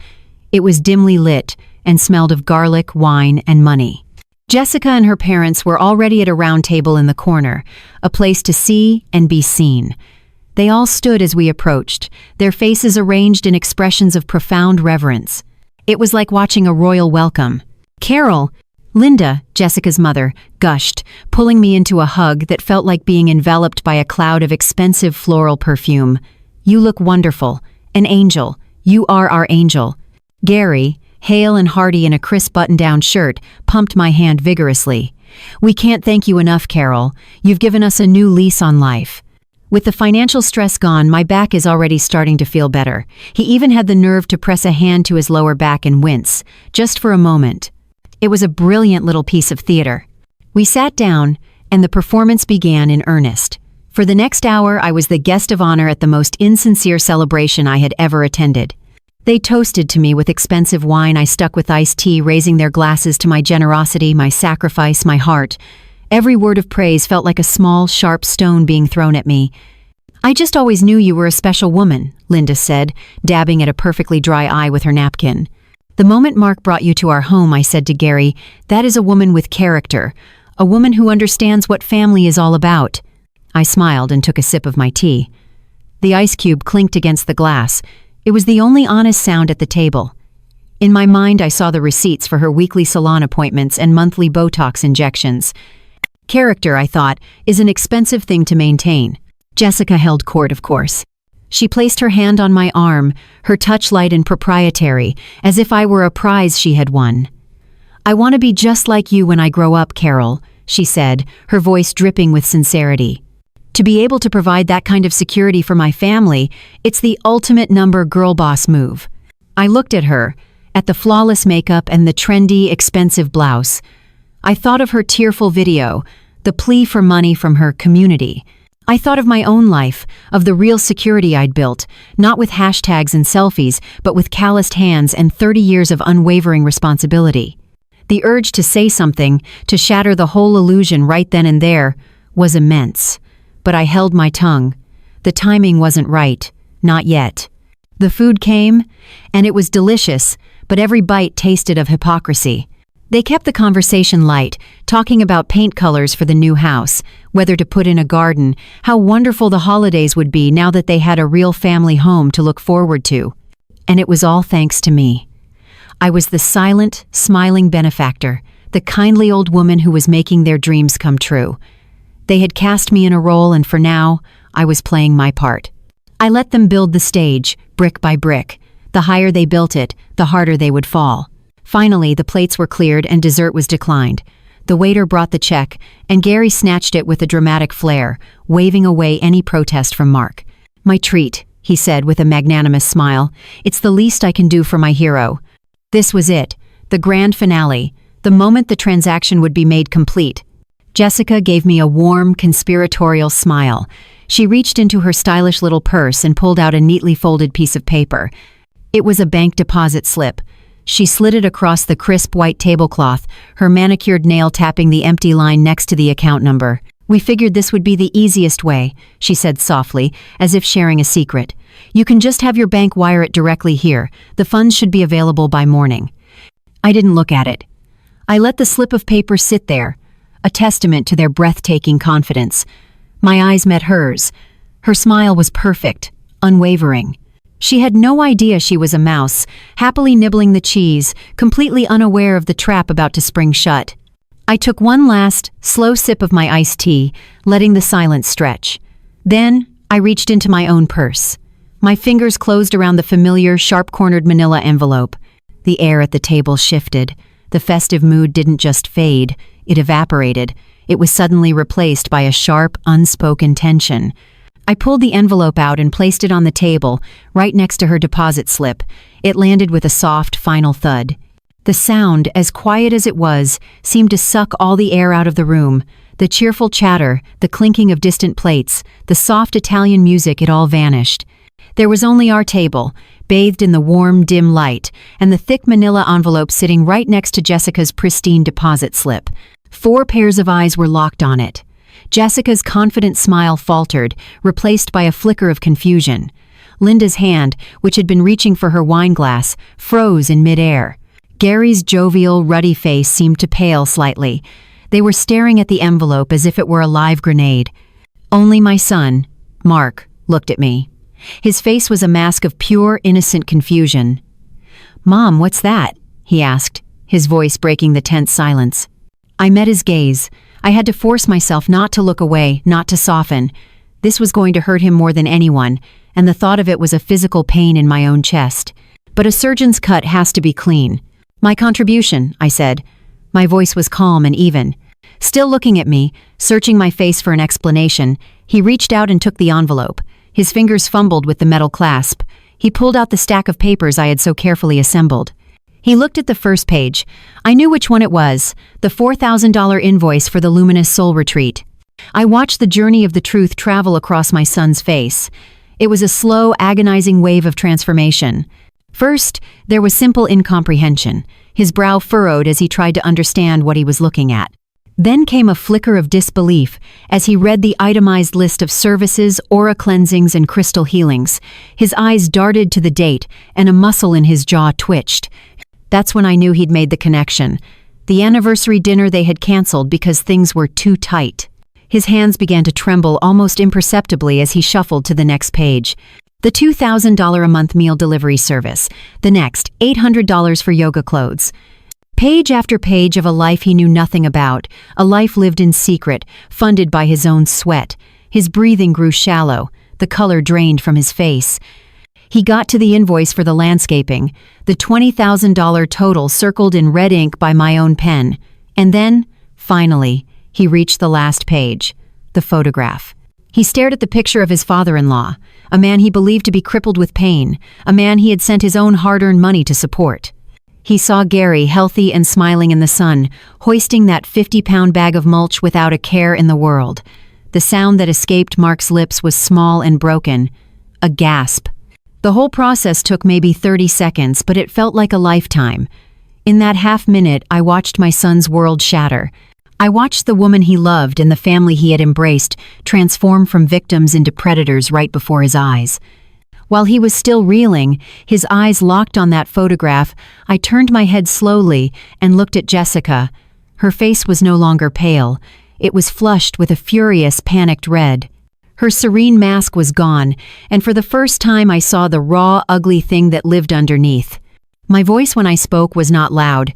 It was dimly lit and smelled of garlic, wine, and money. Jessica and her parents were already at a round table in the corner, a place to see and be seen. They all stood as we approached, their faces arranged in expressions of profound reverence. It was like watching a royal welcome. "Carol," Linda, Jessica's mother, gushed, pulling me into a hug that felt like being enveloped by a cloud of expensive floral perfume. "You look wonderful. An angel. You are our angel." Gary, hale and hearty in a crisp button-down shirt, pumped my hand vigorously. "We can't thank you enough, Carol. You've given us a new lease on life." With the financial stress gone, my back is already starting to feel better. He even had the nerve to press a hand to his lower back and wince, just for a moment. It was a brilliant little piece of theater. We sat down, and the performance began in earnest. For the next hour, I was the guest of honor at the most insincere celebration I had ever attended. They toasted to me with expensive wine I stuck with iced tea, raising their glasses to my generosity, my sacrifice, my heart. Every word of praise felt like a small, sharp stone being thrown at me. "I just always knew you were a special woman," Linda said, dabbing at a perfectly dry eye with her napkin. "The moment Mark brought you to our home," I said to Gary, "that is a woman with character, a woman who understands what family is all about." I smiled and took a sip of my tea. The ice cube clinked against the glass. It was the only honest sound at the table. In my mind, I saw the receipts for her weekly salon appointments and monthly Botox injections. Character, I thought, is an expensive thing to maintain. Jessica held court, of course. She placed her hand on my arm, her touch light and proprietary, as if I were a prize she had won. "I want to be just like you when I grow up, Carol," she said, her voice dripping with sincerity. "To be able to provide that kind of security for my family, it's the ultimate number girl boss move." I looked at her, at the flawless makeup and the trendy, expensive blouse. I thought of her tearful video, the plea for money from her community. I thought of my own life, of the real security I'd built, not with hashtags and selfies, but with calloused hands and 30 years of unwavering responsibility. The urge to say something, to shatter the whole illusion right then and there, was immense. But I held my tongue. The timing wasn't right. Not yet. The food came, and it was delicious, but every bite tasted of hypocrisy. They kept the conversation light, talking about paint colors for the new house, whether to put in a garden, how wonderful the holidays would be now that they had a real family home to look forward to. And it was all thanks to me. I was the silent, smiling benefactor, the kindly old woman who was making their dreams come true. They had cast me in a role, and for now, I was playing my part. I let them build the stage, brick by brick. The higher they built it, the harder they would fall. Finally, the plates were cleared and dessert was declined. The waiter brought the check, and Gary snatched it with a dramatic flair, waving away any protest from Mark. "My treat," he said with a magnanimous smile. "It's the least I can do for my hero." This was it, the grand finale, the moment the transaction would be made complete. Jessica gave me a warm, conspiratorial smile. She reached into her stylish little purse and pulled out a neatly folded piece of paper. It was a bank deposit slip, She slid it across the crisp white tablecloth, her manicured nail tapping the empty line next to the account number. "We figured this would be the easiest way," she said softly, as if sharing a secret. "You can just have your bank wire it directly here. The funds should be available by morning." I didn't look at it. I let the slip of paper sit there, a testament to their breathtaking confidence. My eyes met hers. Her smile was perfect, unwavering. She had no idea she was a mouse, happily nibbling the cheese, completely unaware of the trap about to spring shut. I took one last, slow sip of my iced tea, letting the silence stretch. Then, I reached into my own purse. My fingers closed around the familiar, sharp-cornered manila envelope. The air at the table shifted. The festive mood didn't just fade, it evaporated. It was suddenly replaced by a sharp, unspoken tension. I pulled the envelope out and placed it on the table, right next to her deposit slip. It landed with a soft, final thud. The sound, as quiet as it was, seemed to suck all the air out of the room. The cheerful chatter, the clinking of distant plates, the soft Italian music, it all vanished. There was only our table, bathed in the warm, dim light, and the thick manila envelope sitting right next to Jessica's pristine deposit slip. 4 pairs of eyes were locked on it. Jessica's confident smile faltered, replaced by a flicker of confusion. Linda's hand, which had been reaching for her wine glass, froze in midair. Gary's jovial, ruddy face seemed to pale slightly. They were staring at the envelope as if it were a live grenade. Only my son, Mark, looked at me. His face was a mask of pure, innocent confusion. "Mom, what's that?" he asked, his voice breaking the tense silence. I met his gaze. I had to force myself not to look away, not to soften. This was going to hurt him more than anyone, and the thought of it was a physical pain in my own chest. But a surgeon's cut has to be clean. "My contribution," I said. My voice was calm and even. Still looking at me, searching my face for an explanation, he reached out and took the envelope. His fingers fumbled with the metal clasp. He pulled out the stack of papers I had so carefully assembled. He looked at the first page. I knew which one it was, the $4,000 invoice for the Luminous Soul Retreat. I watched the journey of the truth travel across my son's face. It was a slow, agonizing wave of transformation. First, there was simple incomprehension. His brow furrowed as he tried to understand what he was looking at. Then came a flicker of disbelief as he read the itemized list of services, aura cleansings, and crystal healings. His eyes darted to the date, and a muscle in his jaw twitched. That's when I knew he'd made the connection. The anniversary dinner they had canceled because things were too tight. His hands began to tremble almost imperceptibly as he shuffled to the next page. The $2,000 a month meal delivery service. The next, $800 for yoga clothes. Page after page of a life he knew nothing about, a life lived in secret, funded by his own sweat. His breathing grew shallow, the color drained from his face. He got to the invoice for the landscaping, the $20,000 total circled in red ink by my own pen. And then, finally, he reached the last page, the photograph. He stared at the picture of his father-in-law, a man he believed to be crippled with pain, a man he had sent his own hard-earned money to support. He saw Gary healthy and smiling in the sun, hoisting that 50-pound bag of mulch without a care in the world. The sound that escaped Mark's lips was small and broken, a gasp. The whole process took maybe 30 seconds, but it felt like a lifetime. In that half-minute, I watched my son's world shatter. I watched the woman he loved and the family he had embraced transform from victims into predators right before his eyes. While he was still reeling, his eyes locked on that photograph, I turned my head slowly and looked at Jessica. Her face was no longer pale. It was flushed with a furious, panicked red. Her serene mask was gone, and for the first time I saw the raw, ugly thing that lived underneath. My voice when I spoke was not loud.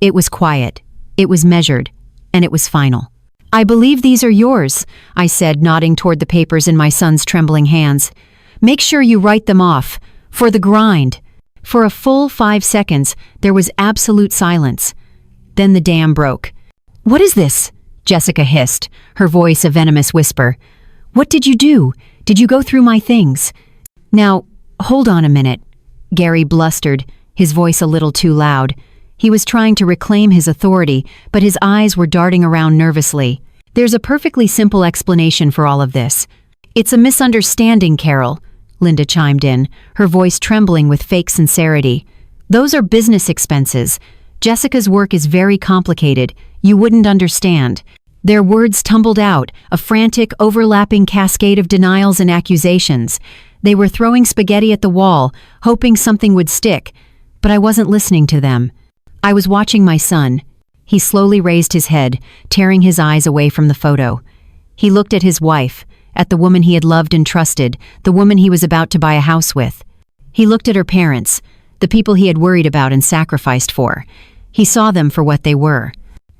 It was quiet. It was measured. And it was final. "I believe these are yours," I said, nodding toward the papers in my son's trembling hands. "Make sure you write them off. For the grind." For a full 5 seconds, there was absolute silence. Then the dam broke. "What is this?" Jessica hissed, her voice a venomous whisper. "What did you do? Did you go through my things?" "Now, hold on a minute," Gary blustered, his voice a little too loud. He was trying to reclaim his authority, but his eyes were darting around nervously. "There's a perfectly simple explanation for all of this. It's a misunderstanding, Carol," Linda chimed in, her voice trembling with fake sincerity. Those are business expenses. Jessica's work is very complicated. You wouldn't understand. Their words tumbled out, a frantic, overlapping cascade of denials and accusations. They were throwing spaghetti at the wall, hoping something would stick. But I wasn't listening to them. I was watching my son. He slowly raised his head, tearing his eyes away from the photo. He looked at his wife, at the woman he had loved and trusted, the woman he was about to buy a house with. He looked at her parents, the people he had worried about and sacrificed for. He saw them for what they were.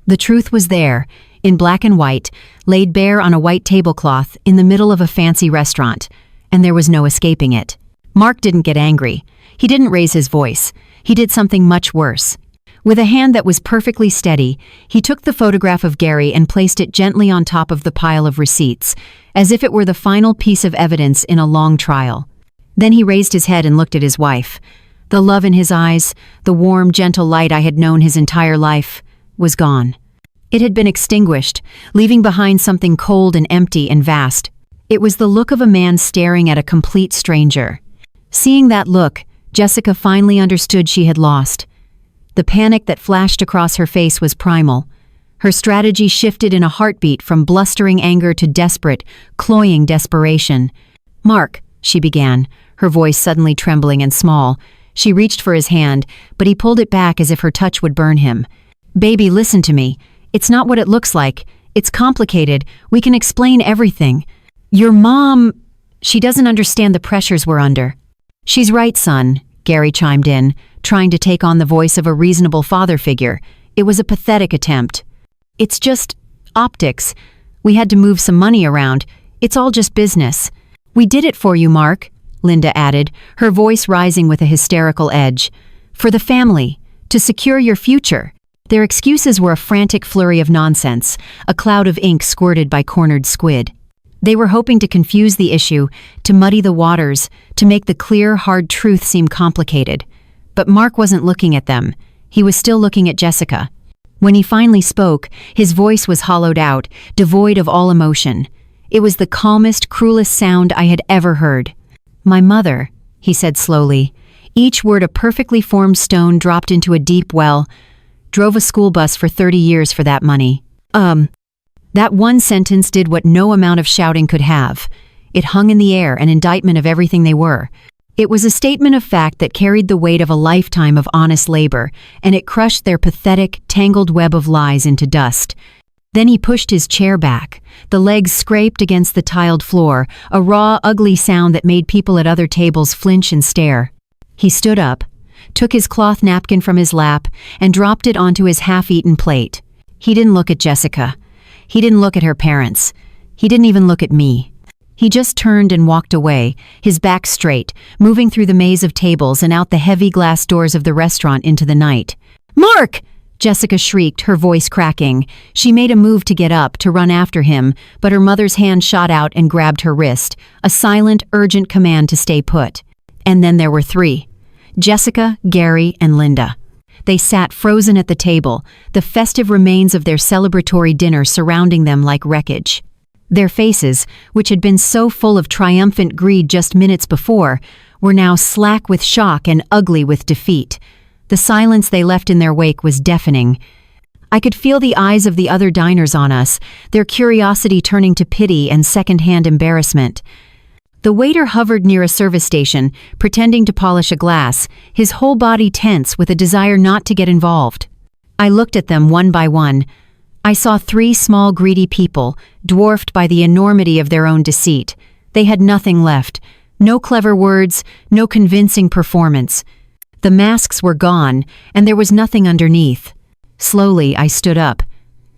The truth was there, in black and white, laid bare on a white tablecloth in the middle of a fancy restaurant, and there was no escaping it. Mark didn't get angry. He didn't raise his voice. He did something much worse. With a hand that was perfectly steady, he took the photograph of Gary and placed it gently on top of the pile of receipts, as if it were the final piece of evidence in a long trial. Then he raised his head and looked at his wife. The love in his eyes, the warm, gentle light I had known his entire life, was gone. It had been extinguished, leaving behind something cold and empty and vast. It was the look of a man staring at a complete stranger. Seeing that look, Jessica finally understood she had lost. The panic that flashed across her face was primal. Her strategy shifted in a heartbeat from blustering anger to desperate, cloying desperation. "Mark," she began, her voice suddenly trembling and small. She reached for his hand, but he pulled it back as if her touch would burn him. "Baby, listen to me. It's not what it looks like. It's complicated. We can explain everything. Your mom, she doesn't understand the pressures we're under." "She's right, son," Gary chimed in, trying to take on the voice of a reasonable father figure. It was a pathetic attempt. "It's just optics. We had to move some money around. It's all just business." "We did it for you, Mark," Linda added, her voice rising with a hysterical edge. "For the family, to secure your future." Their excuses were a frantic flurry of nonsense, a cloud of ink squirted by cornered squid. They were hoping to confuse the issue, to muddy the waters, to make the clear, hard truth seem complicated. But Mark wasn't looking at them. He was still looking at Jessica. When he finally spoke, his voice was hollowed out, devoid of all emotion. It was the calmest, cruelest sound I had ever heard. "My mother," he said slowly, each word a perfectly formed stone dropped into a deep well, "drove a school bus for 30 years for that money." That one sentence did what no amount of shouting could have. It hung in the air, an indictment of everything they were. It was a statement of fact that carried the weight of a lifetime of honest labor, and it crushed their pathetic, tangled web of lies into dust. Then he pushed his chair back. The legs scraped against the tiled floor, a raw, ugly sound that made people at other tables flinch and stare. He stood up, took his cloth napkin from his lap, and dropped it onto his half-eaten plate. He didn't look at Jessica. He didn't look at her parents. He didn't even look at me. He just turned and walked away, his back straight, moving through the maze of tables and out the heavy glass doors of the restaurant into the night. "Mark!" Jessica shrieked, her voice cracking. She made a move to get up, to run after him, but her mother's hand shot out and grabbed her wrist, a silent, urgent command to stay put. And then there were three: Jessica, Gary, and Linda. They sat frozen at the table, the festive remains of their celebratory dinner surrounding them like wreckage. Their faces, which had been so full of triumphant greed just minutes before, were now slack with shock and ugly with defeat. The silence they left in their wake was deafening. I could feel the eyes of the other diners on us, their curiosity turning to pity and second-hand embarrassment. The waiter hovered near a service station, pretending to polish a glass, his whole body tense with a desire not to get involved. I looked at them one by one. I saw three small, greedy people, dwarfed by the enormity of their own deceit. They had nothing left. No clever words, no convincing performance. The masks were gone, and there was nothing underneath. Slowly, I stood up.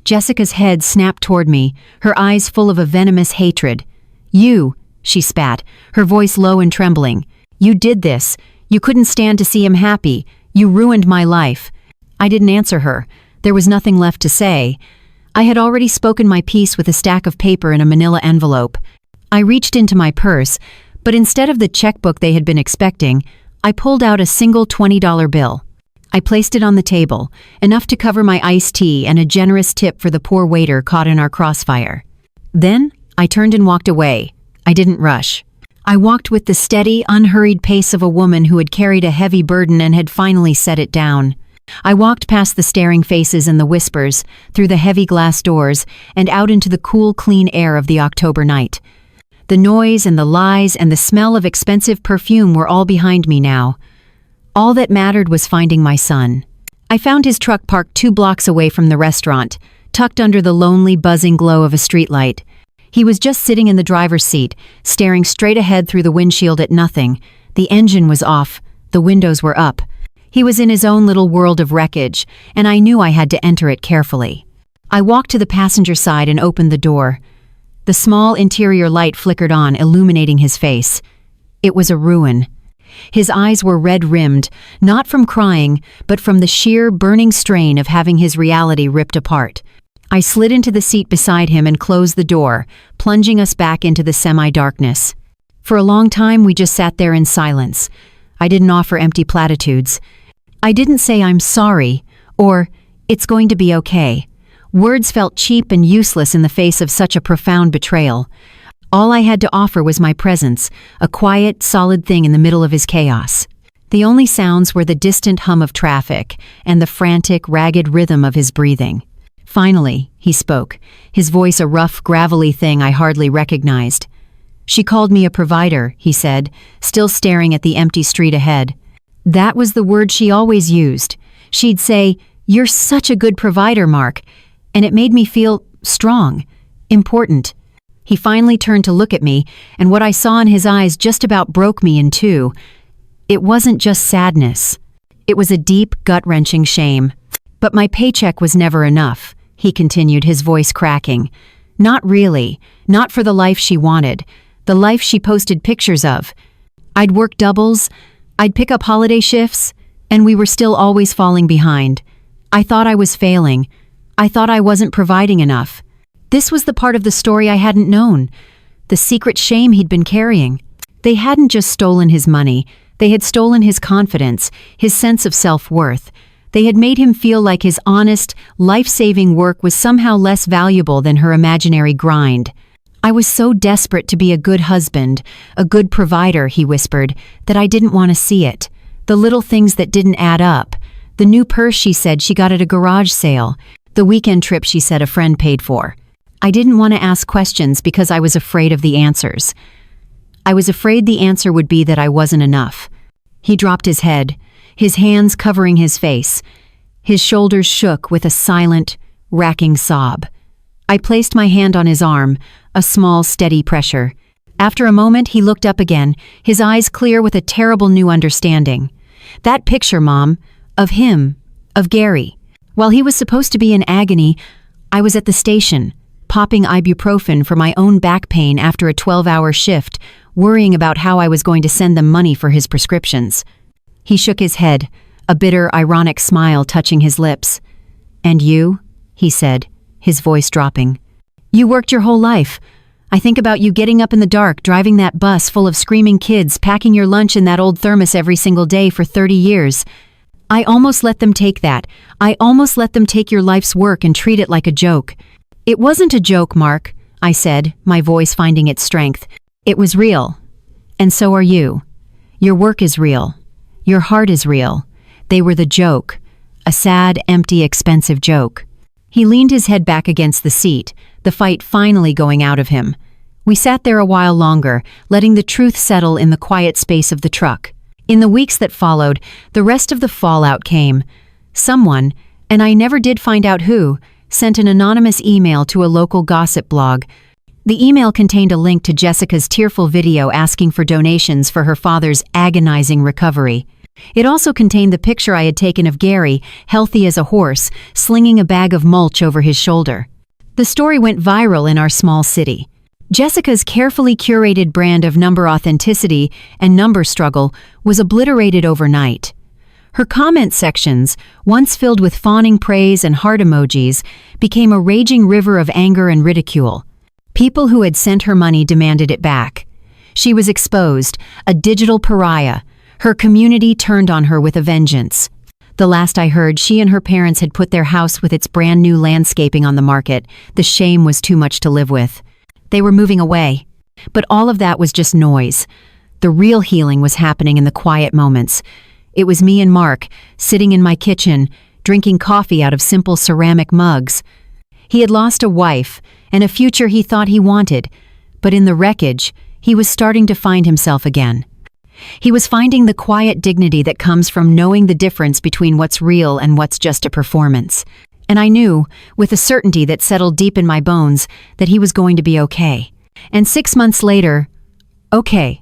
Jessica's head snapped toward me, her eyes full of a venomous hatred. "You," she spat, her voice low and trembling. "You did this. You couldn't stand to see him happy. You ruined my life." I didn't answer her. There was nothing left to say. I had already spoken my piece with a stack of paper in a manila envelope. I reached into my purse, but instead of the checkbook they had been expecting, I pulled out a single $20 bill. I placed it on the table, enough to cover my iced tea and a generous tip for the poor waiter caught in our crossfire. Then, I turned and walked away. I didn't rush. I walked with the steady, unhurried pace of a woman who had carried a heavy burden and had finally set it down. I walked past the staring faces and the whispers, through the heavy glass doors, and out into the cool, clean air of the October night. The noise and the lies and the smell of expensive perfume were all behind me now. All that mattered was finding my son. I found his truck parked 2 blocks away from the restaurant, tucked under the lonely, buzzing glow of a streetlight. He was just sitting in the driver's seat, staring straight ahead through the windshield at nothing. The engine was off, the windows were up. He was in his own little world of wreckage, and I knew I had to enter it carefully. I walked to the passenger side and opened the door. The small interior light flickered on, illuminating his face. It was a ruin. His eyes were red-rimmed, not from crying, but from the sheer, burning strain of having his reality ripped apart. I slid into the seat beside him and closed the door, plunging us back into the semi-darkness. For a long time, we just sat there in silence. I didn't offer empty platitudes. I didn't say I'm sorry, or it's going to be okay. Words felt cheap and useless in the face of such a profound betrayal. All I had to offer was my presence, a quiet, solid thing in the middle of his chaos. The only sounds were the distant hum of traffic and the frantic, ragged rhythm of his breathing. Finally, he spoke, his voice a rough, gravelly thing I hardly recognized. "She called me a provider," he said, still staring at the empty street ahead. That was the word she always used. She'd say, "You're such a good provider, Mark," and it made me feel strong, important. He finally turned to look at me, and what I saw in his eyes just about broke me in two. It wasn't just sadness. It was a deep, gut-wrenching shame. "But my paycheck was never enough," he continued, his voice cracking. "Not really. Not for the life she wanted. The life she posted pictures of. I'd work doubles, I'd pick up holiday shifts, and we were still always falling behind. I thought I was failing. I thought I wasn't providing enough. This was the part of the story I hadn't known, the secret shame he'd been carrying. They hadn't just stolen his money, they had stolen his confidence, his sense of self-worth. They had made him feel like his honest, life-saving work was somehow less valuable than her imaginary grind. I was so desperate to be a good husband, a good provider, he whispered, that I didn't want to see it. The little things that didn't add up. The new purse she said she got at a garage sale. The weekend trip she said a friend paid for. I didn't want to ask questions because I was afraid of the answers. I was afraid the answer would be that I wasn't enough. He dropped his head, his hands covering his face. His shoulders shook with a silent, racking sob. I placed my hand on his arm, a small, steady pressure. After a moment, he looked up again, his eyes clear with a terrible new understanding. "That picture, Mom, of him, of Gary. While he was supposed to be in agony, I was at the station, popping ibuprofen for my own back pain after a 12-hour shift, worrying about how I was going to send them money for his prescriptions." He shook his head, a bitter, ironic smile touching his lips. "And you?" he said, his voice dropping. "You worked your whole life. I think about you getting up in the dark, driving that bus full of screaming kids, packing your lunch in that old thermos every single day for 30 years. I almost let them take that. I almost let them take your life's work and treat it like a joke." "It wasn't a joke, Mark," I said, my voice finding its strength. "It was real. And so are you. Your work is real. Your heart is real. They were the joke. A sad, empty, expensive joke." He leaned his head back against the seat, the fight finally going out of him. We sat there a while longer, letting the truth settle in the quiet space of the truck. In the weeks that followed, the rest of the fallout came. Someone, and I never did find out who, sent an anonymous email to a local gossip blog. The email contained a link to Jessica's tearful video asking for donations for her father's agonizing recovery. It also contained the picture I had taken of Gary, healthy as a horse, slinging a bag of mulch over his shoulder. The story went viral in our small city. Jessica's carefully curated brand of number authenticity and number struggle was obliterated overnight. Her comment sections, once filled with fawning praise and heart emojis, became a raging river of anger and ridicule. People who had sent her money demanded it back. She was exposed, a digital pariah. Her community turned on her with a vengeance. The last I heard, she and her parents had put their house with its brand new landscaping on the market. The shame was too much to live with. They were moving away. But all of that was just noise. The real healing was happening in the quiet moments. It was me and Mark, sitting in my kitchen, drinking coffee out of simple ceramic mugs. He had lost a wife and a future he thought he wanted, but in the wreckage, he was starting to find himself again. He was finding the quiet dignity that comes from knowing the difference between what's real and what's just a performance. And I knew, with a certainty that settled deep in my bones, that he was going to be okay. And 6 months later, okay,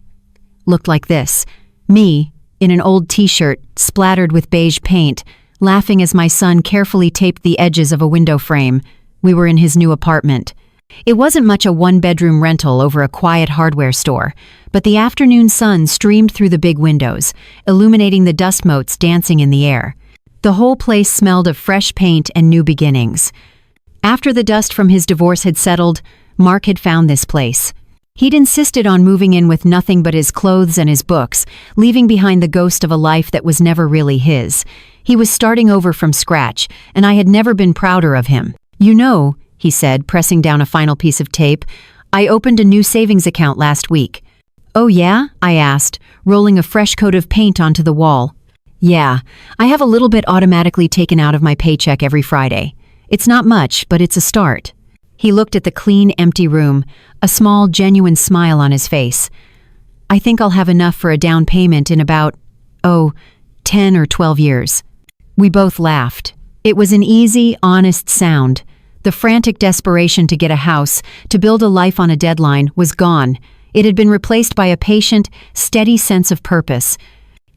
looked like this. Me, in an old t-shirt, splattered with beige paint, laughing as my son carefully taped the edges of a window frame. We were in his new apartment. It wasn't much a one-bedroom rental over a quiet hardware store, but the afternoon sun streamed through the big windows, illuminating the dust motes dancing in the air. The whole place smelled of fresh paint and new beginnings. After the dust from his divorce had settled, Mark had found this place. He'd insisted on moving in with nothing but his clothes and his books, leaving behind the ghost of a life that was never really his. He was starting over from scratch, and I had never been prouder of him. "You know," he said, pressing down a final piece of tape, "I opened a new savings account last week." "Oh yeah?" I asked, rolling a fresh coat of paint onto the wall. "Yeah, I have a little bit automatically taken out of my paycheck every Friday. It's not much, but it's a start." He looked at the clean, empty room, a small, genuine smile on his face. "I think I'll have enough for a down payment in about, 10 or 12 years. We both laughed. It was an easy, honest sound. The frantic desperation to get a house, to build a life on a deadline, was gone. It had been replaced by a patient, steady sense of purpose.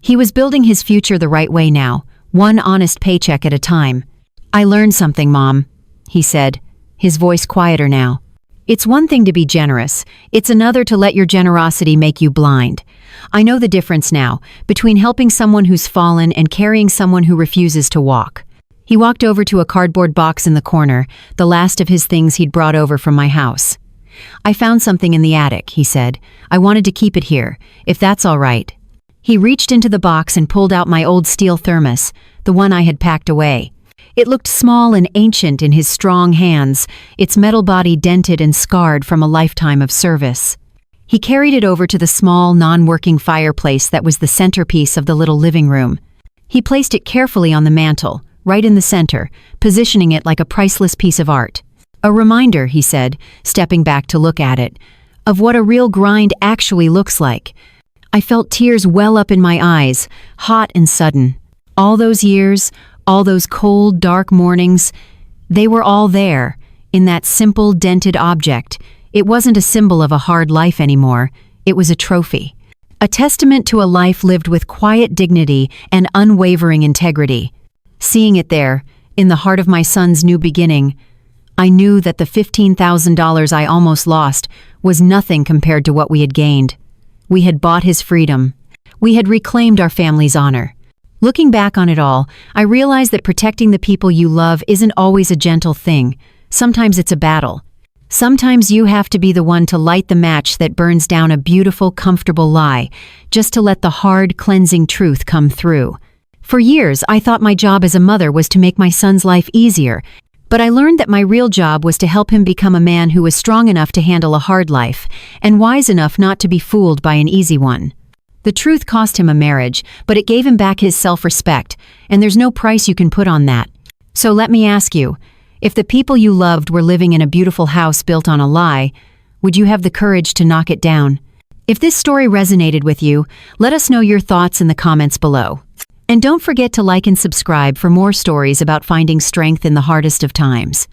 He was building his future the right way now, one honest paycheck at a time. "I learned something, Mom," he said, his voice quieter now. "It's one thing to be generous. It's another to let your generosity make you blind. I know the difference now, between helping someone who's fallen and carrying someone who refuses to walk." He walked over to a cardboard box in the corner, the last of his things he'd brought over from my house. "I found something in the attic," he said. "I wanted to keep it here, if that's all right." He reached into the box and pulled out my old steel thermos, the one I had packed away. It looked small and ancient in his strong hands, its metal body dented and scarred from a lifetime of service. He carried it over to the small, non-working fireplace that was the centerpiece of the little living room. He placed it carefully on the mantel, right in the center, positioning it like a priceless piece of art. "A reminder," he said, stepping back to look at it, "of what a real grind actually looks like." I felt tears well up in my eyes, hot and sudden. All those years, all those cold, dark mornings, they were all there, in that simple, dented object. It wasn't a symbol of a hard life anymore. It was a trophy. A testament to a life lived with quiet dignity and unwavering integrity. Seeing it there, in the heart of my son's new beginning, I knew that the $15,000 I almost lost was nothing compared to what we had gained. We had bought his freedom. We had reclaimed our family's honor. Looking back on it all, I realized that protecting the people you love isn't always a gentle thing. Sometimes it's a battle. Sometimes you have to be the one to light the match that burns down a beautiful, comfortable lie, just to let the hard, cleansing truth come through. For years, I thought my job as a mother was to make my son's life easier, but I learned that my real job was to help him become a man who was strong enough to handle a hard life, and wise enough not to be fooled by an easy one. The truth cost him a marriage, but it gave him back his self-respect, and there's no price you can put on that. So let me ask you, if the people you loved were living in a beautiful house built on a lie, would you have the courage to knock it down? If this story resonated with you, let us know your thoughts in the comments below. And don't forget to like and subscribe for more stories about finding strength in the hardest of times.